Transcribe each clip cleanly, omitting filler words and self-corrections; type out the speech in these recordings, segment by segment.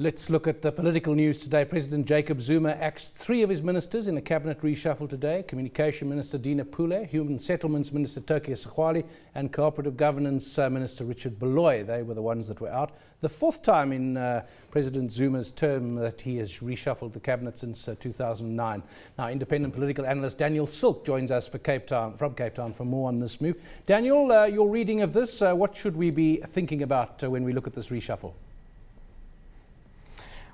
Let's look at the political news today. President Jacob Zuma axed 3 of his ministers in a cabinet reshuffle today. Communication Minister Dina Pule, Human Settlements Minister Turkey Sekhwali, and Cooperative Governance Minister Richard Beloy. They were the ones that were out. The 4th time in President Zuma's term that he has reshuffled the cabinet since 2009. Now, independent political analyst Daniel Silk joins us from Cape Town for more on this move. Daniel, your reading of this, what should we be thinking about when we look at this reshuffle?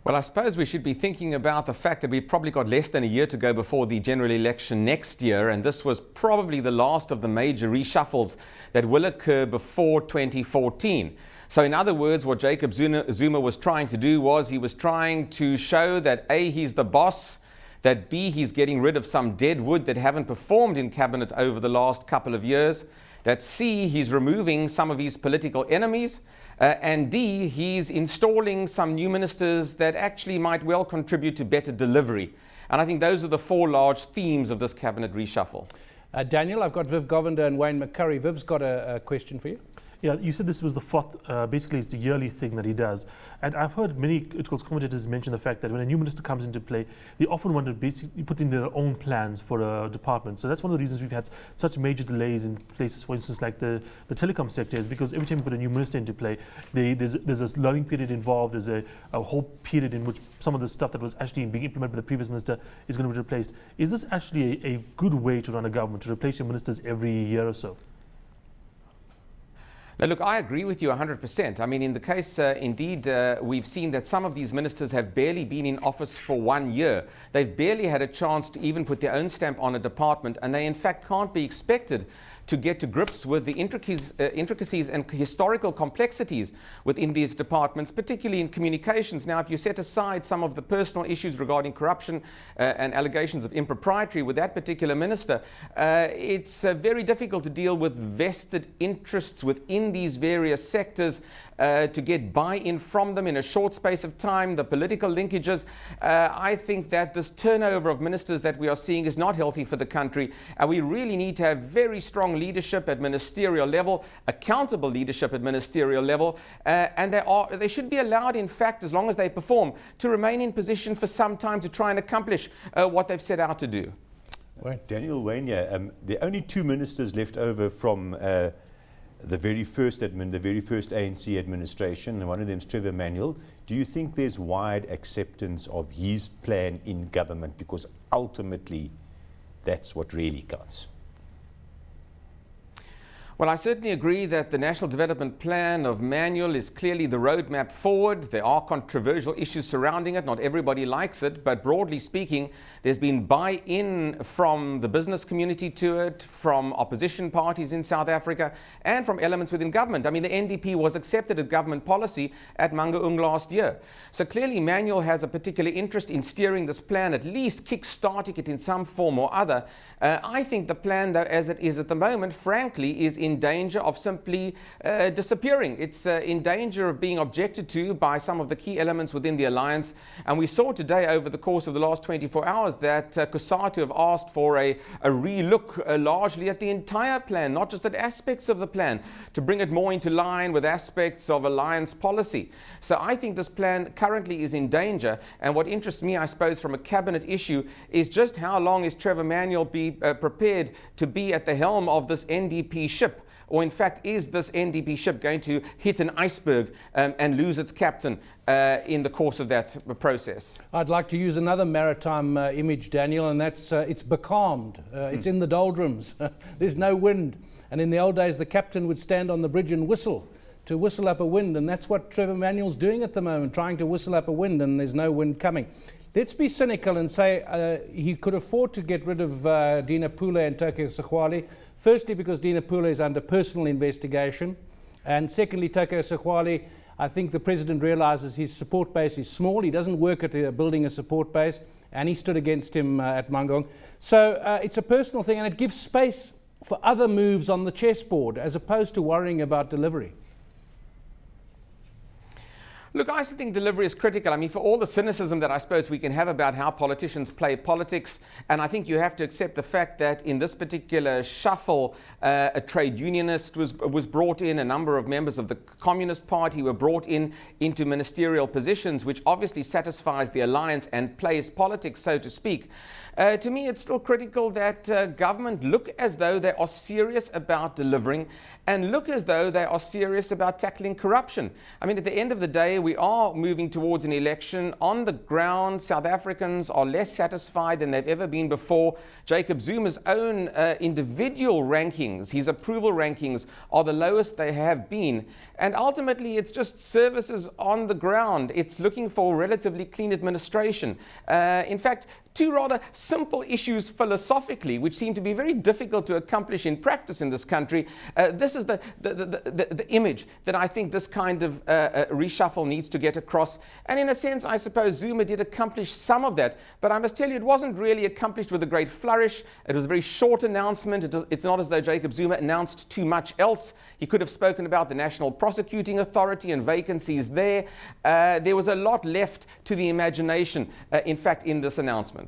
Well, I suppose we should be thinking about the fact that we've probably got less than a year to go before the general election next year, and this was probably the last of the major reshuffles that will occur before 2014. So in other words, what Jacob Zuma was trying to do was he was trying to show that A, he's the boss, that B, he's getting rid of some dead wood that haven't performed in cabinet over the last couple of years, that C, he's removing some of his political enemies, and D, he's installing some new ministers that actually might well contribute to better delivery. And I think those are the 4 large themes of this cabinet reshuffle. Daniel, I've got Viv Govender and Wayne McCurry. Viv's got a question for you. Yeah, you said this was the 4th, basically it's the yearly thing that he does. And I've heard many commentators mention the fact that when a new minister comes into play, they often want to basically put in their own plans for a department. So that's one of the reasons we've had such major delays in places, for instance, like the telecom sector, is because every time you put a new minister into play, there's a learning period involved, there's a whole period in which some of the stuff that was actually being implemented by the previous minister is going to be replaced. Is this actually a good way to run a government, to replace your ministers every year or so? Now, look, I agree with you 100%. I mean, in the case, indeed, we've seen that some of these ministers have barely been in office for 1 year. They've barely had a chance to even put their own stamp on a department, and they, in fact, can't be expected to get to grips with the intricacies and historical complexities within these departments, particularly in communications. Now, if you set aside some of the personal issues regarding corruption and allegations of impropriety with that particular minister, it's very difficult to deal with vested interests within these various sectors, to get buy-in from them in a short space of time, the political linkages. I think that this turnover of ministers that we are seeing is not healthy for the country, and we really need to have very strong leadership at ministerial level, accountable leadership at ministerial level, and they should be allowed, in fact, as long as they perform, to remain in position for some time to try and accomplish what they've set out to do. Right. Daniel, Wayne, there are only 2 ministers left over from the very first ANC administration, and one of them is Trevor Manuel. Do you think there's wide acceptance of his plan in government? Because ultimately, that's what really counts. Well, I certainly agree that the National Development Plan of Manuel is clearly the roadmap forward. There are controversial issues surrounding it. Not everybody likes it, but broadly speaking, there's been buy-in from the business community to it, from opposition parties in South Africa, and from elements within government. I mean, the NDP was accepted as government policy at Mangaung last year. So clearly, Manuel has a particular interest in steering this plan, at least kick-starting it in some form or other. I think the plan, though, as it is at the moment, frankly, is in danger of simply disappearing. It's in danger of being objected to by some of the key elements within the alliance. And we saw today, over the course of the last 24 hours, that COSATU have asked for a relook largely at the entire plan, not just at aspects of the plan, to bring it more into line with aspects of alliance policy. So I think this plan currently is in danger. And what interests me, I suppose, from a cabinet issue is just how long is Trevor Manuel prepared to be at the helm of this NDP ship? Or in fact, is this NDP ship going to hit an iceberg and lose its captain in the course of that process? I'd like to use another maritime image, Daniel, and that's it's becalmed. It's in the doldrums. There's no wind. And in the old days, the captain would stand on the bridge and whistle up a wind. And that's what Trevor Manuel's doing at the moment, trying to whistle up a wind, and there's no wind coming. Let's be cynical and say he could afford to get rid of Dina Pule and Turkey Sekhwali. Firstly, because Dina Pule is under personal investigation. And secondly, Turkey Sekhwali, I think the president realizes his support base is small. He doesn't work at building a support base, and he stood against him at Mangaung. So it's a personal thing, and it gives space for other moves on the chessboard as opposed to worrying about delivery. Look, I still think delivery is critical. I mean, for all the cynicism that I suppose we can have about how politicians play politics, and I think you have to accept the fact that in this particular shuffle, a trade unionist was brought in, a number of members of the Communist Party were brought into ministerial positions, which obviously satisfies the alliance and plays politics, so to speak. To me, it's still critical that government look as though they are serious about delivering and look as though they are serious about tackling corruption. I mean, at the end of the day, we are moving towards an election. On the ground, South Africans are less satisfied than they've ever been before. Jacob Zuma's own individual rankings, his approval rankings, are the lowest they have been. And ultimately, it's just services on the ground. It's looking for relatively clean administration. In fact, two rather simple issues philosophically, which seem to be very difficult to accomplish in practice in this country. This is the image that I think this kind of reshuffle needs to get across. And in a sense, I suppose Zuma did accomplish some of that. But I must tell you, it wasn't really accomplished with a great flourish. It was a very short announcement. It's not as though Jacob Zuma announced too much else. He could have spoken about the National Prosecuting Authority and vacancies there. There was a lot left to the imagination, in fact, in this announcement.